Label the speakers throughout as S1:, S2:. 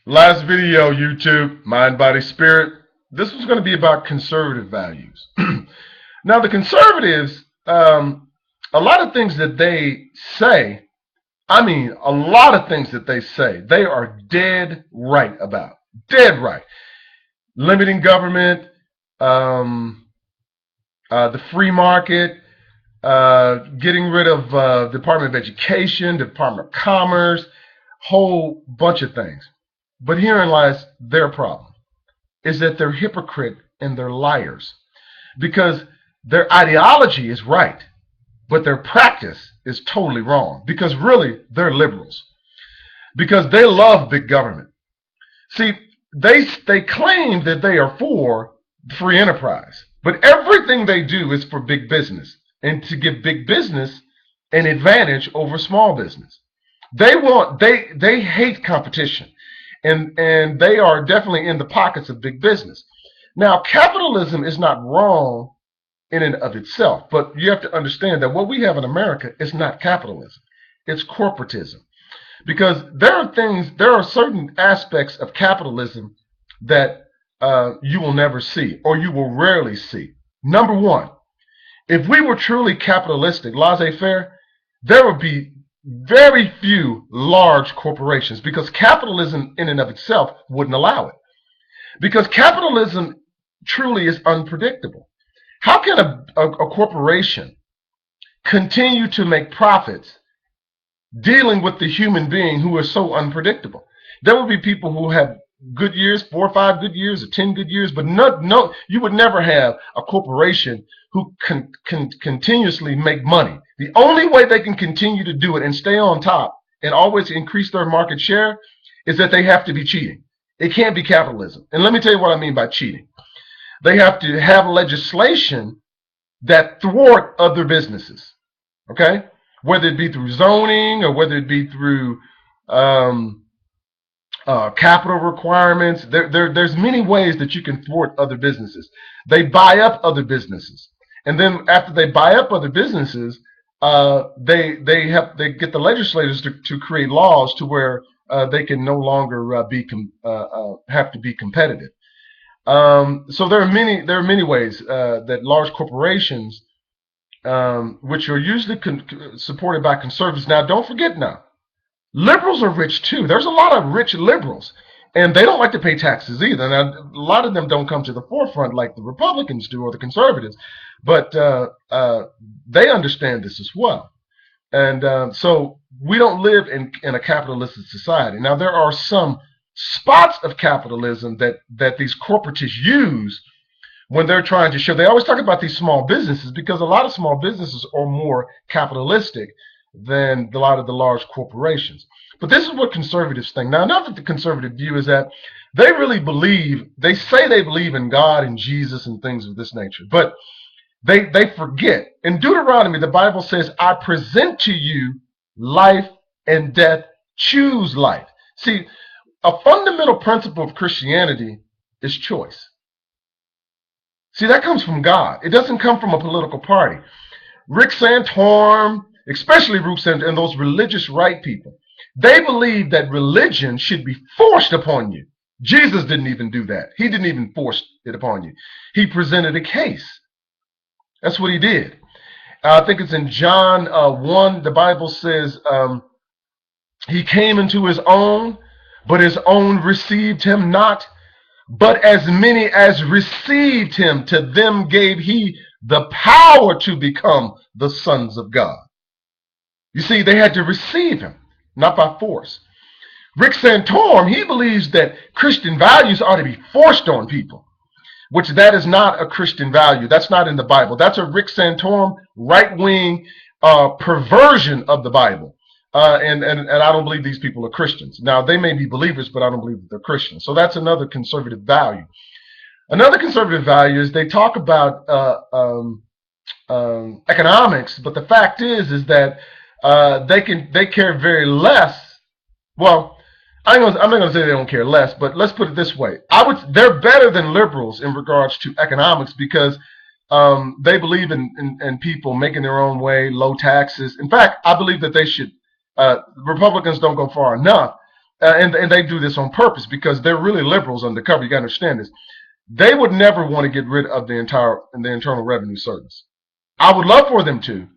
S1: Last video, YouTube, Mind, Body, Spirit. This was going to be about conservative values. Now, the conservatives, a lot of things that they say, a lot of things that they say, they are dead right about. Dead right. Limiting government, um, the free market, getting rid of Department of Education, Department of Commerce, whole bunch of things. But herein lies their problem, is that they're hypocrite and they're liars. Because their ideology is right, but their practice is totally wrong. Because really, they're liberals. Because they love big government. See, they claim that they are for free enterprise, but everything they do is for big business and to give big business an advantage over small business. They hate competition, and they are definitely in the pockets of big business. Now, capitalism is not wrong in and of itself, but you have to understand that what we have in America is not capitalism; it's corporatism. Because there are certain aspects of capitalism that you will never see, or you will rarely see. Number one, if we were truly capitalistic, laissez-faire, there would be very few large corporations because capitalism in and of itself wouldn't allow it. Because capitalism truly is unpredictable. How can a corporation continue to make profits dealing with the human being who is so unpredictable? There will be people who have good years, 4 or 5 good years, or 10 good years, but no, you would never have a corporation who can continuously make money. The only way they can continue to do it and stay on top and always increase their market share is that they have to be cheating. It can't be capitalism. And let me tell you what I mean by cheating. They have to have legislation that thwart other businesses, okay? Whether it be through zoning or whether it be through capital requirements. There's many ways that you can thwart other businesses. They buy up other businesses, and then after they buy up other businesses, they get the legislators to create laws to where they can no longer have to be competitive. So there are many ways that large corporations, which are usually supported by conservatives. Now, don't forget now, liberals are rich too. There's a lot of rich liberals, and they don't like to pay taxes either. Now, a lot of them don't come to the forefront like the Republicans do or the conservatives, but they understand this as well. And so we don't live in a capitalistic society. Now, there are some spots of capitalism that these corporatists use when they're trying to show. They always talk about these small businesses because a lot of small businesses are more capitalistic than a lot of the large corporations. But this is what conservatives think. Now, another conservative view is that they say they believe in God and Jesus and things of this nature, but they forget. In Deuteronomy, the Bible says, I present to you life and death, choose life. See, a fundamental principle of Christianity is choice. See, that comes from God. It doesn't come from a political party. Rick Santorum, especially Rick Santorum and those religious right people, they believe that religion should be forced upon you. Jesus didn't even do that. He didn't even force it upon you. He presented a case. That's what he did. I think it's in John 1, the Bible says, he came into his own, but his own received him not. But as many as received him, to them gave he the power to become the sons of God. You see, they had to receive him, not by force. Rick Santorum, he believes that Christian values ought to be forced on people, which that is not a Christian value. That's not in the Bible. That's a Rick Santorum right-wing perversion of the Bible. And I don't believe these people are Christians. Now, they may be believers, but I don't believe that they're Christians. So that's another conservative value. Another conservative value is they talk about economics, but the fact is that they care very less. Well, I'm not going to say they don't care less, but let's put it this way: they're better than liberals in regards to economics because they believe in people making their own way, low taxes. In fact, I believe that they should. Republicans don't go far enough, and they do this on purpose because they're really liberals undercover. You got to understand this. They would never want to get rid of the Internal Revenue Service. I would love for them to,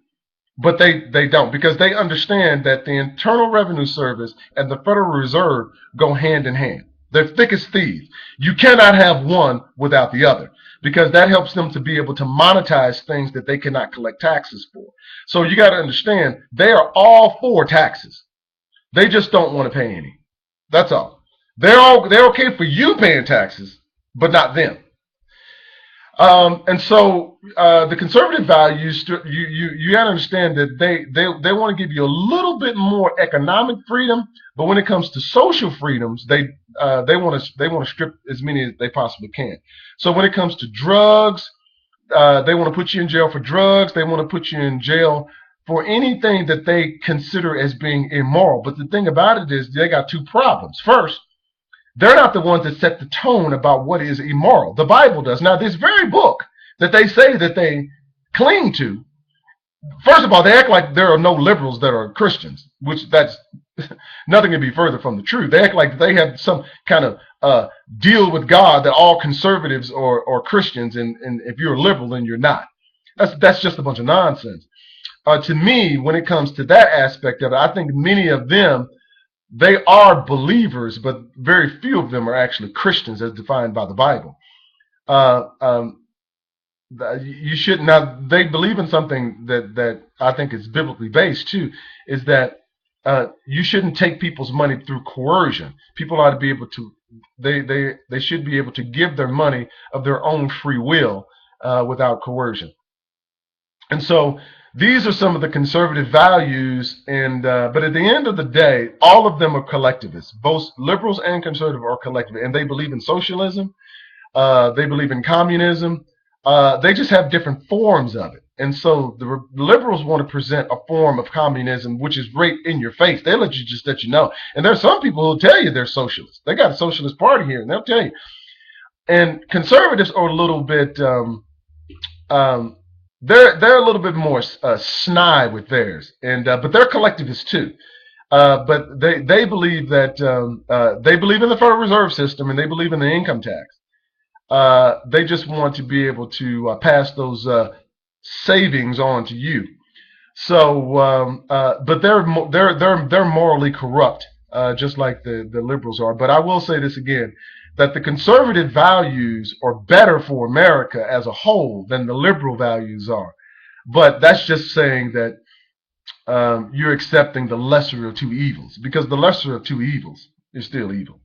S1: but they don't, because they understand that the Internal Revenue Service and the Federal Reserve go hand in hand. They're thick as thieves. You cannot have one without the other, because that helps them to be able to monetize things that they cannot collect taxes for. So you got to understand, they are all for taxes. They just don't want to pay any. That's all. They're okay for you paying taxes, but not them. And so the conservative values, you got to understand that they want to give you a little bit more economic freedom, but when it comes to social freedoms, they want to strip as many as they possibly can. So when it comes to drugs, they want to put you in jail for drugs. They want to put you in jail for anything that they consider as being immoral. But the thing about it is they got two problems. First, they're not the ones that set the tone about what is immoral. The Bible does. Now, this very book that they say that they cling to, first of all, they act like there are no liberals that are Christians, which that's nothing can be further from the truth. They act like they have some kind of deal with God that all conservatives are Christians, and if you're a liberal, then you're not. That's just a bunch of nonsense. To me, when it comes to that aspect of it, I think many of them, they are believers, but very few of them are actually Christians as defined by the Bible. You should, now they believe in something that I think is biblically based too, is that you shouldn't take people's money through coercion. People ought to be able to, they should be able to give their money of their own free will without coercion. And so these are some of the conservative values, and but at the end of the day, all of them are collectivists. Both liberals and conservative are collectivists, and they believe in socialism. They believe in communism. They just have different forms of it. And so the liberals want to present a form of communism, which is right in your face. They let you know. And there's some people who'll tell you they're socialists. They got a socialist party here, and they'll tell you. And conservatives are a little bit. They're a little bit more snide with theirs, and but they're collectivists too. But they believe that they believe in the Federal Reserve System, and they believe in the income tax. They just want to be able to pass those savings on to you. So, but they're morally corrupt, just like the liberals are. But I will say this again, that the conservative values are better for America as a whole than the liberal values are. But that's just saying that you're accepting the lesser of two evils, because the lesser of two evils is still evil.